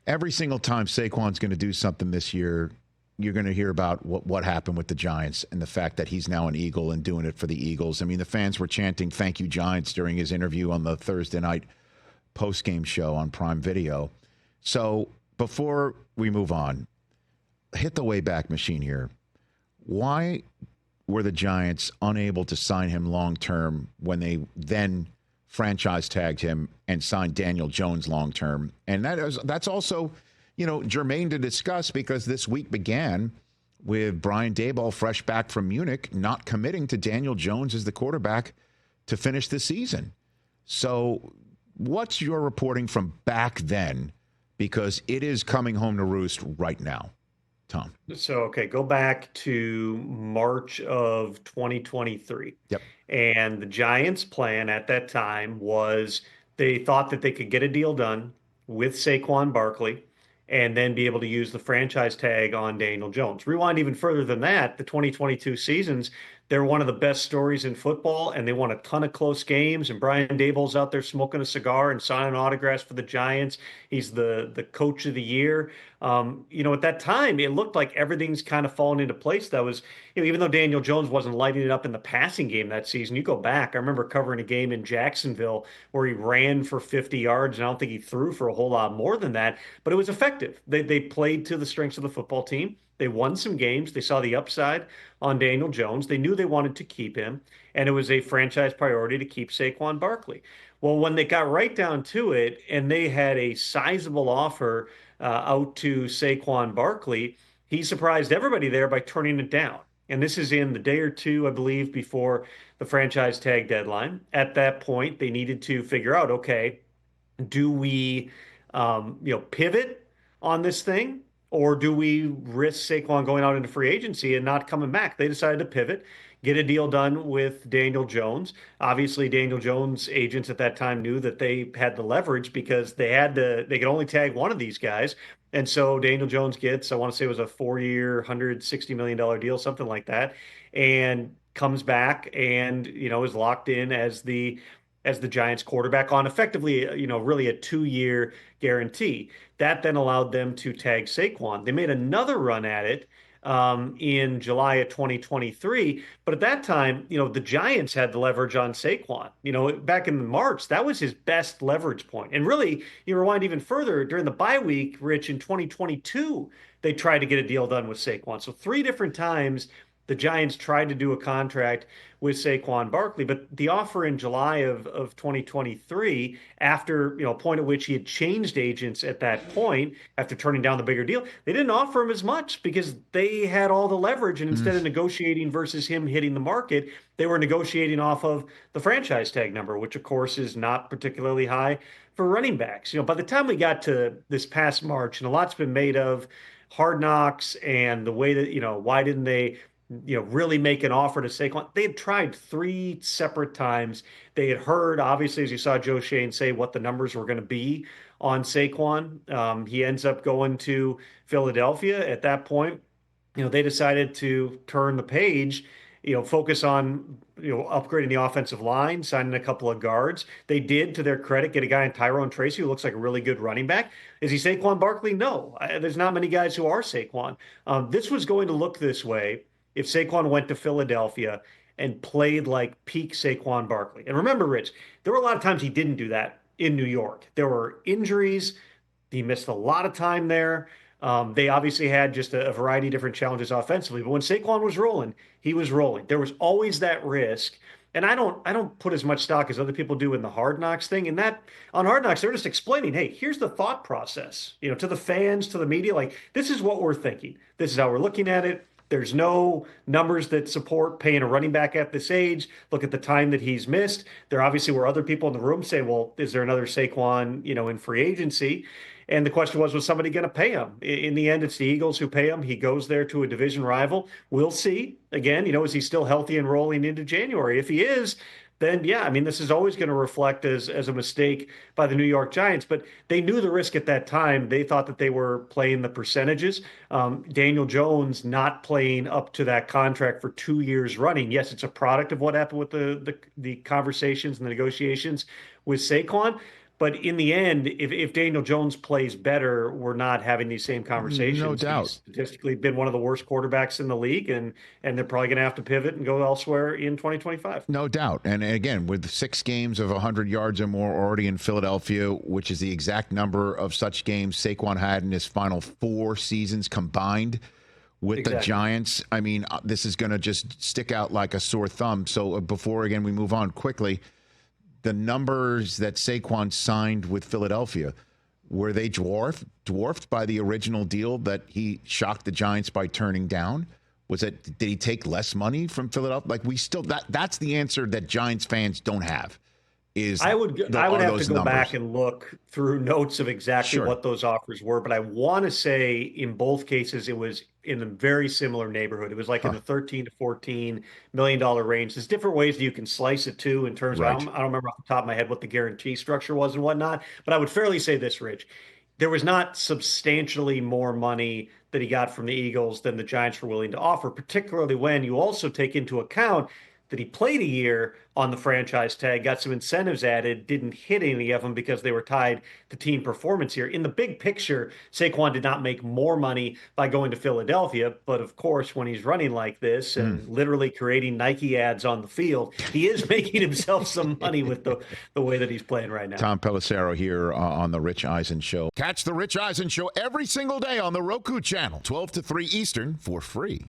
every single time Saquon's going to do something this year, you're going to hear about what happened with the Giants and the fact that he's now an Eagle and doing it for the Eagles. I mean, the fans were chanting, "Thank you, Giants," during his interview on the Thursday night post-game show on Prime Video. So before we move on, hit the Wayback Machine here. Why were the Giants unable to sign him long-term when they then franchise tagged him and signed Daniel Jones long-term? And that's also, germane to discuss, because this week began with Brian Daboll, fresh back from Munich, not committing to Daniel Jones as the quarterback to finish the season. So what's your reporting from back then? Because it is coming home to roost right now, Tom. So, okay, go back to March of 2023. Yep. And the Giants' plan at that time was they thought that they could get a deal done with Saquon Barkley and then be able to use the franchise tag on Daniel Jones. Rewind even further than that, the 2022 seasons, they're one of the best stories in football, and they won a ton of close games. And Brian Daboll's out there smoking a cigar and signing autographs for the Giants. He's the coach of the year. At that time, it looked like everything's kind of fallen into place. That was, even though Daniel Jones wasn't lighting it up in the passing game that season, you go back, I remember covering a game in Jacksonville where he ran for 50 yards, and I don't think he threw for a whole lot more than that, but it was effective. They played to the strengths of the football team. They won some games. They saw the upside on Daniel Jones. They knew they wanted to keep him, and it was a franchise priority to keep Saquon Barkley. Well, when they got right down to it and they had a sizable offer out to Saquon Barkley, he surprised everybody there by turning it down. And this is in the day or two, I believe, before the franchise tag deadline. At that point, they needed to figure out, okay, do we, pivot on this thing? Or do we risk Saquon going out into free agency and not coming back? They decided to pivot, get a deal done with Daniel Jones. Obviously, Daniel Jones' agents at that time knew that they had the leverage because they could only tag one of these guys. And so Daniel Jones gets, I want to say it was a 4-year, $160 million deal, something like that, and comes back and, is locked in as the Giants quarterback on effectively, really a 2-year guarantee. That then allowed them to tag Saquon. They made another run at it in July of 2023. But at that time, the Giants had the leverage on Saquon. Back in March, that was his best leverage point. And really, you rewind even further, during the bye week, Rich, in 2022, they tried to get a deal done with Saquon. So 3 different times the Giants tried to do a contract with Saquon Barkley, but the offer in July of 2023, after a point at which he had changed agents at that point, after turning down the bigger deal, they didn't offer him as much because they had all the leverage. And instead of negotiating versus him hitting the market, they were negotiating off of the franchise tag number, which of course is not particularly high for running backs. By the time we got to this past March, and a lot's been made of Hard Knocks and the way that, why didn't they really make an offer to Saquon? They had tried 3 separate times. They had heard, obviously, as you saw Joe Shane say, what the numbers were going to be on Saquon. He ends up going to Philadelphia. At that point, they decided to turn the page, focus on, upgrading the offensive line, signing a couple of guards. They did, to their credit, get a guy in Tyrone Tracy who looks like a really good running back. Is he Saquon Barkley? No. There's not many guys who are Saquon. This was going to look this way if Saquon went to Philadelphia and played like peak Saquon Barkley. And remember, Rich, there were a lot of times he didn't do that in New York. There were injuries. He missed a lot of time there. They obviously had just a variety of different challenges offensively. But when Saquon was rolling, he was rolling. There was always that risk. And I don't put as much stock as other people do in the Hard Knocks thing. And that on Hard Knocks, they're just explaining, hey, here's the thought process, to the fans, to the media. Like, this is what we're thinking. This is how we're looking at it. There's no numbers that support paying a running back at this age. Look at the time that he's missed. There obviously were other people in the room saying, well, is there another Saquon, in free agency? And the question was somebody going to pay him? In the end, it's the Eagles who pay him. He goes there to a division rival. We'll see. Again, is he still healthy and rolling into January? If he is, then yeah, this is always going to reflect as a mistake by the New York Giants. But they knew the risk at that time. They thought that they were playing the percentages. Daniel Jones not playing up to that contract for 2 years running. Yes, it's a product of what happened with the conversations and the negotiations with Saquon. But in the end, if Daniel Jones plays better, we're not having these same conversations. No He's doubt. statistically been one of the worst quarterbacks in the league, and they're probably going to have to pivot and go elsewhere in 2025. No doubt. And again, with 6 games of 100 yards or more already in Philadelphia, which is the exact number of such games Saquon had in his final 4 seasons combined with the Giants. I mean, this is going to just stick out like a sore thumb. So before, again, we move on quickly, the numbers that Saquon signed with Philadelphia, were they dwarfed by the original deal that he shocked the Giants by turning down? Did he take less money from Philadelphia? Like, we still, that's the answer that Giants fans don't have. I would have to go back and look through notes of exactly what those offers were, but I want to say in both cases it was in a very similar neighborhood. It was like in the $13 to $14 million range. There's different ways that you can slice it too in terms of, I don't remember off the top of my head what the guarantee structure was and whatnot, but I would fairly say this, Rich. There was not substantially more money that he got from the Eagles than the Giants were willing to offer, particularly when you also take into account that he played a year on the franchise tag, got some incentives added, didn't hit any of them because they were tied to team performance here. In the big picture, Saquon did not make more money by going to Philadelphia. But of course, when he's running like this and literally creating Nike ads on the field, he is making himself some money with the way that he's playing right now. Tom Pelissero here on the Rich Eisen Show. Catch the Rich Eisen Show every single day on the Roku Channel, 12 to 3 Eastern for free.